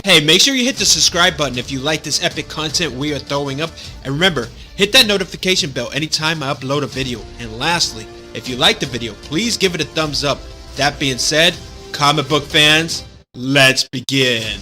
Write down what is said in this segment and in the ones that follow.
Hey, make sure you hit the subscribe button if you like this epic content we are throwing up. And remember, hit that notification bell anytime I upload a video. And lastly, if you like the video, please give it a thumbs up. That being said, comic book fans, let's begin.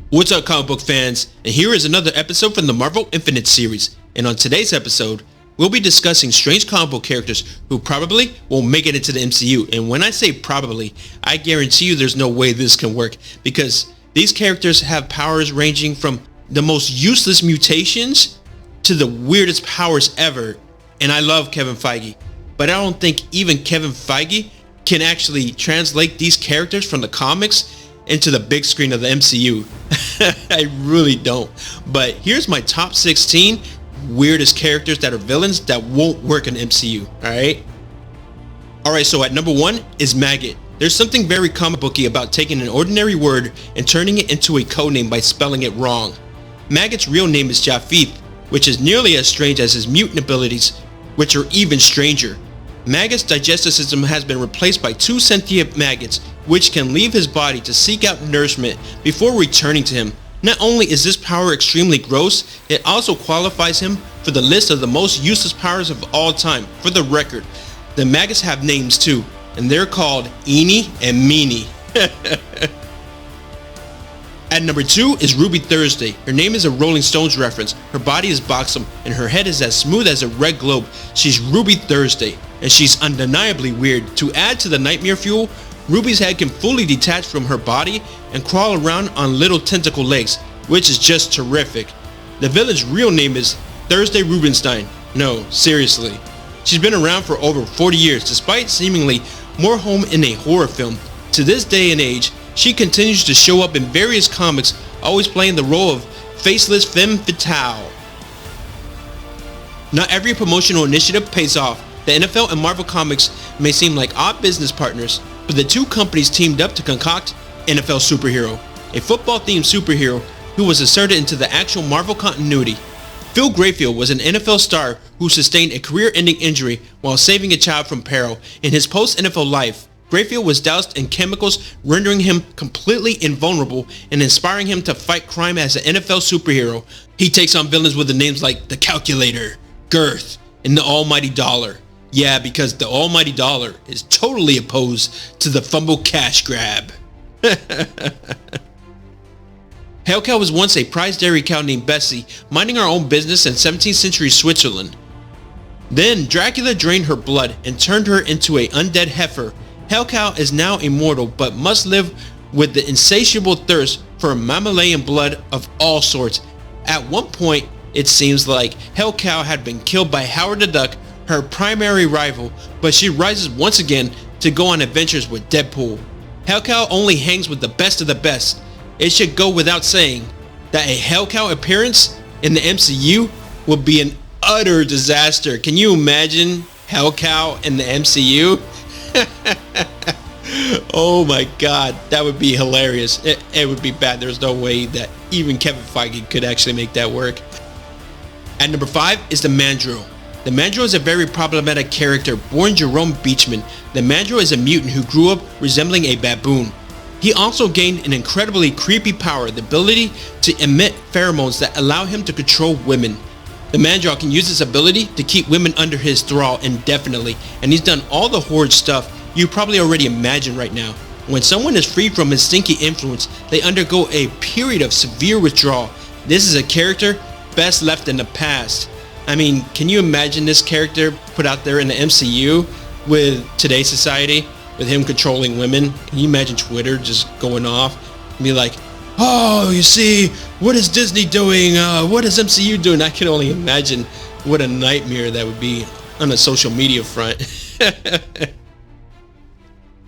What's up, comic book fans? And here is another episode from the Marvel Infinite series. And on today's episode, we'll be discussing strange comic book characters who probably won't make it into the MCU. And when I say probably, I guarantee you there's no way this can work, because these characters have powers ranging from the most useless mutations to the weirdest powers ever. And I love Kevin Feige, but I don't think even Kevin Feige can actually translate these characters from the comics into the big screen of the MCU. I really don't. But here's my top 16 weirdest characters that are villains that won't work in MCU. Alright, so at number 1 is Maggot. There's something very comic booky about taking an ordinary word and turning it into a codename by spelling it wrong. Maggot's real name is Japheth, which is nearly as strange as his mutant abilities, which are even stranger. Maggot's digestive system has been replaced by 2 sentient maggots, which can leave his body to seek out nourishment before returning to him. Not only is this power extremely gross, it also qualifies him for the list of the most useless powers of all time. For the record, the maggots have names too, and they're called Eenie and Meanie. At number 2 is Ruby Thursday. Her name is a Rolling Stones reference. Her body is buxom, and her head is as smooth as a red globe. She's Ruby Thursday, and she's undeniably weird. To add to the nightmare fuel, Ruby's head can fully detach from her body and crawl around on little tentacle legs, which is just terrific. The villain's real name is Thursday Rubenstein. No, seriously. She's been around for over 40 years, despite seemingly more home in a horror film. To this day and age, she continues to show up in various comics, always playing the role of faceless femme fatale. Not every promotional initiative pays off. The NFL and Marvel Comics may seem like odd business partners, but the two companies teamed up to concoct NFL Superhero, a football-themed superhero who was inserted into the actual Marvel continuity. Phil Grayfield was an NFL star who sustained a career-ending injury while saving a child from peril. In his post-NFL life, Grayfield was doused in chemicals, rendering him completely invulnerable and inspiring him to fight crime as an NFL superhero. He takes on villains with the names like the Calculator, Girth, and the Almighty Dollar. Yeah, because the Almighty Dollar is totally opposed to the fumble cash grab. Hell Cow was once a prize dairy cow named Bessie, minding her own business in 17th century Switzerland. Then Dracula drained her blood and turned her into an undead heifer. Hell Cow is now immortal, but must live with the insatiable thirst for mammalian blood of all sorts. At one point, it seems like Hell Cow had been killed by Howard the Duck, her primary rival, but she rises once again to go on adventures with Deadpool. Hell Cow only hangs with the best of the best. It should go without saying that a Hell Cow appearance in the MCU would be an utter disaster. Can you imagine Hell Cow in the MCU? Oh my god, that would be hilarious. It would be bad. There's no way that even Kevin Feige could actually make that work. At number 5 is the Mandrill. The Mandrill is a very problematic character born Jerome Beachman. The Mandrill is a mutant who grew up resembling a baboon. He also gained an incredibly creepy power, the ability to emit pheromones that allow him to control women. The Mandrill can use this ability to keep women under his thrall indefinitely, and he's done all the horrid stuff you probably already imagine right now. When someone is freed from his stinky influence, they undergo a period of severe withdrawal. This is a character best left in the past. I mean, can you imagine this character put out there in the MCU with today's society, with him controlling women? Can you imagine Twitter just going off and be like, oh, you see, what is Disney doing? What is MCU doing? I can only imagine what a nightmare that would be on a social media front.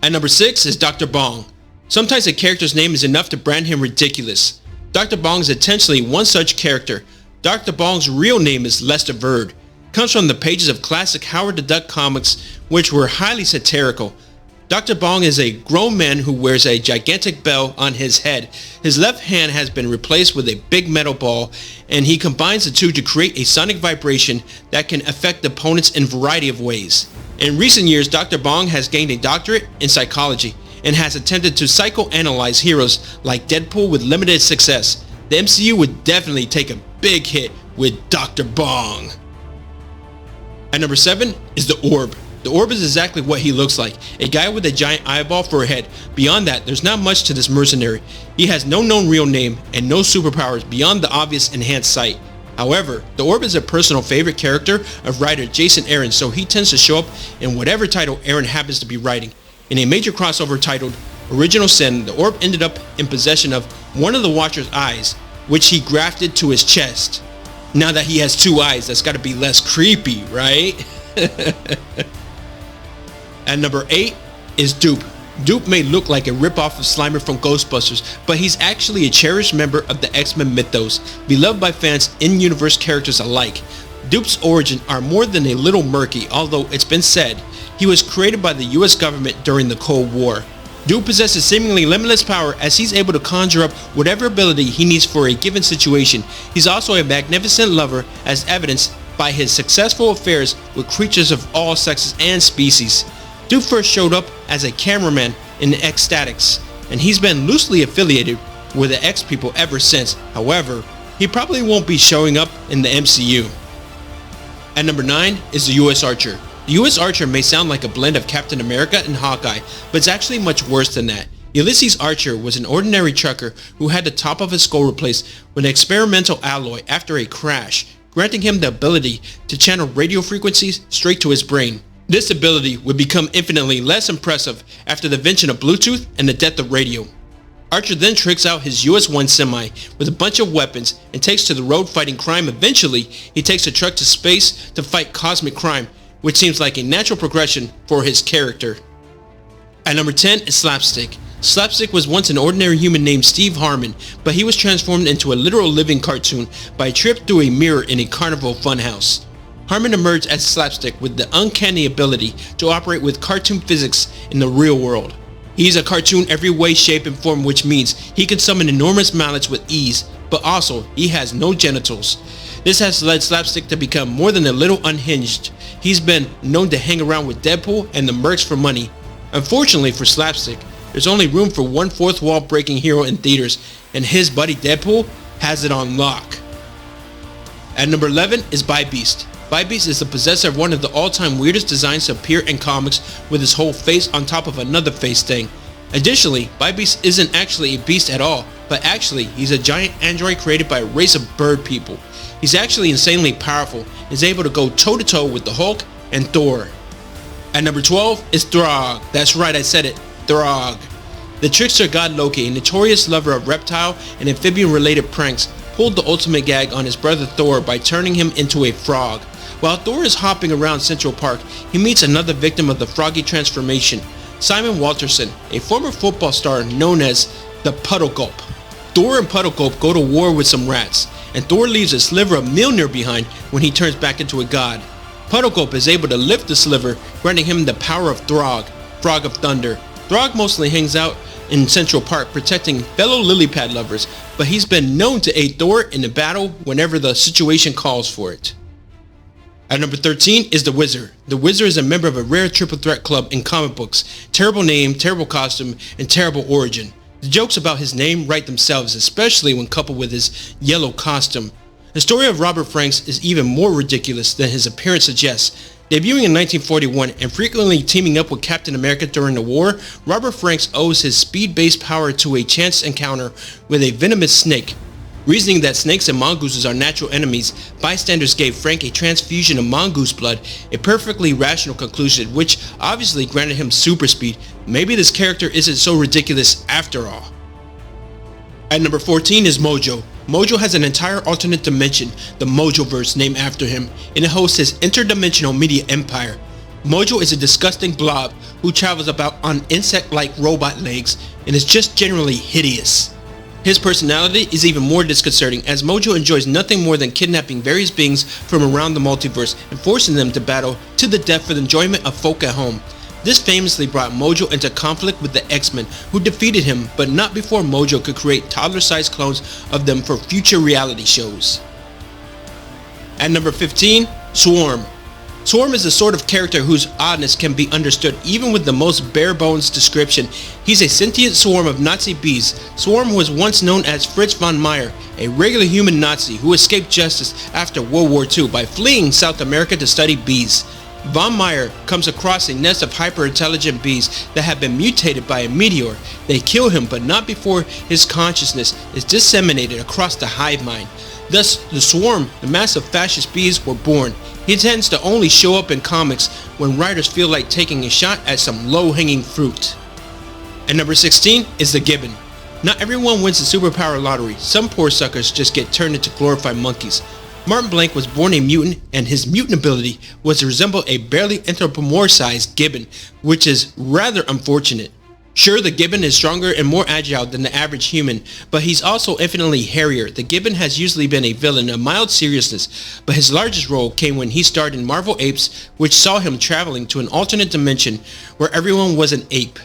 At number 6 is Dr. Bong. Sometimes a character's name is enough to brand him ridiculous. Dr. Bong is intentionally one such character. Dr. Bong's real name is Lester Verd. Comes from the pages of classic Howard the Duck comics, which were highly satirical. Dr. Bong is a grown man who wears a gigantic bell on his head. His left hand has been replaced with a big metal ball, and he combines the two to create a sonic vibration that can affect opponents in a variety of ways. In recent years, Dr. Bong has gained a doctorate in psychology and has attempted to psychoanalyze heroes like Deadpool with limited success. The MCU would definitely take a big hit with Dr. Bong. At number 7 is the Orb. The Orb is exactly what he looks like, a guy with a giant eyeball for a head. Beyond that, there's not much to this mercenary. He has no known real name and no superpowers beyond the obvious enhanced sight. However, the Orb is a personal favorite character of writer Jason Aaron, so he tends to show up in whatever title Aaron happens to be writing. In a major crossover titled Original Sin, the Orb ended up in possession of one of the Watcher's eyes, which he grafted to his chest. Now that he has 2 eyes, that's gotta be less creepy, right? At number 8 is Dupe. Dupe may look like a ripoff of Slimer from Ghostbusters, but he's actually a cherished member of the X-Men mythos, beloved by fans and in-universe characters alike. Dupe's origin are more than a little murky, although it's been said he was created by the US government during the Cold War. Dupe possesses seemingly limitless power as he's able to conjure up whatever ability he needs for a given situation. He's also a magnificent lover, as evidenced by his successful affairs with creatures of all sexes and species. Dupe first showed up as a cameraman in the X-Statix, and he's been loosely affiliated with the X-People ever since. However, he probably won't be showing up in the MCU. At number 9 is the US Archer. The US Archer may sound like a blend of Captain America and Hawkeye, but it's actually much worse than that. Ulysses Archer was an ordinary trucker who had the top of his skull replaced with an experimental alloy after a crash, granting him the ability to channel radio frequencies straight to his brain. This ability would become infinitely less impressive after the invention of Bluetooth and the death of radio. Archer then tricks out his US-1 semi with a bunch of weapons and takes to the road fighting crime. Eventually, he takes a truck to space to fight cosmic crime, which seems like a natural progression for his character. At number 10 is Slapstick. Slapstick was once an ordinary human named Steve Harmon, but he was transformed into a literal living cartoon by a trip through a mirror in a carnival funhouse. Harmon emerged as Slapstick with the uncanny ability to operate with cartoon physics in the real world. He's a cartoon every way, shape, and form, which means he can summon enormous mallets with ease, but also he has no genitals. This has led Slapstick to become more than a little unhinged. He's been known to hang around with Deadpool and the Mercs for money. Unfortunately for Slapstick, there's only room for one fourth wall breaking hero in theaters, and his buddy Deadpool has it on lock. At number 11 is Bybeast. Bybeast is the possessor of one of the all-time weirdest designs to appear in comics, with his whole face on top of another face thing. Additionally, Bybeast isn't actually a beast at all, but actually he's a giant android created by a race of bird people. He's actually insanely powerful and is able to go toe-to-toe with the Hulk and Thor. At number 12 is Throgg. That's right, I said it, Throgg. The trickster god Loki, a notorious lover of reptile and amphibian-related pranks, pulled the ultimate gag on his brother Thor by turning him into a frog. While Thor is hopping around Central Park, he meets another victim of the froggy transformation, Simon Walterson, a former football star known as the Puddle Gulp. Thor and Puddle Gulp go to war with some rats, and Thor leaves a sliver of Mjolnir behind when he turns back into a god. Puddle Gulp is able to lift the sliver, granting him the power of Throgg, Frog of Thunder. Throgg mostly hangs out in Central Park protecting fellow lily pad lovers, but he's been known to aid Thor in a battle whenever the situation calls for it. At number 13 is the Wizard. The Wizard is a member of a rare triple threat club in comic books. Terrible name, terrible costume, and terrible origin. The jokes about his name write themselves, especially when coupled with his yellow costume. The story of Robert Franks is even more ridiculous than his appearance suggests. Debuting in 1941 and frequently teaming up with Captain America during the war, Robert Franks owes his speed-based power to a chance encounter with a venomous snake. Reasoning that snakes and mongooses are natural enemies, bystanders gave Frank a transfusion of mongoose blood, a perfectly rational conclusion which obviously granted him super speed. Maybe this character isn't so ridiculous after all. At number 14 is Mojo. Mojo has an entire alternate dimension, the Mojoverse, named after him, and it hosts his interdimensional media empire. Mojo is a disgusting blob who travels about on insect-like robot legs and is just generally hideous. His personality is even more disconcerting, as Mojo enjoys nothing more than kidnapping various beings from around the multiverse and forcing them to battle to the death for the enjoyment of folk at home. This famously brought Mojo into conflict with the X-Men, who defeated him, but not before Mojo could create toddler-sized clones of them for future reality shows. At number 15, Swarm. Swarm is the sort of character whose oddness can be understood even with the most bare-bones description. He's a sentient swarm of Nazi bees. Swarm was once known as Fritz von Meyer, a regular human Nazi who escaped justice after World War II by fleeing South America to study bees. Von Meyer comes across a nest of hyper-intelligent bees that have been mutated by a meteor. They kill him, but not before his consciousness is disseminated across the hive mind. Thus, the Swarm, the massive fascist bees, were born. He tends to only show up in comics when writers feel like taking a shot at some low-hanging fruit. At number 16 is the Gibbon. Not everyone wins the superpower lottery. Some poor suckers just get turned into glorified monkeys. Martin Blank was born a mutant, and his mutant ability was to resemble a barely anthropomorphized gibbon, which is rather unfortunate. Sure, the gibbon is stronger and more agile than the average human, but he's also infinitely hairier. The gibbon has usually been a villain of mild seriousness, but his largest role came when he starred in Marvel Apes, which saw him traveling to an alternate dimension where everyone was an ape.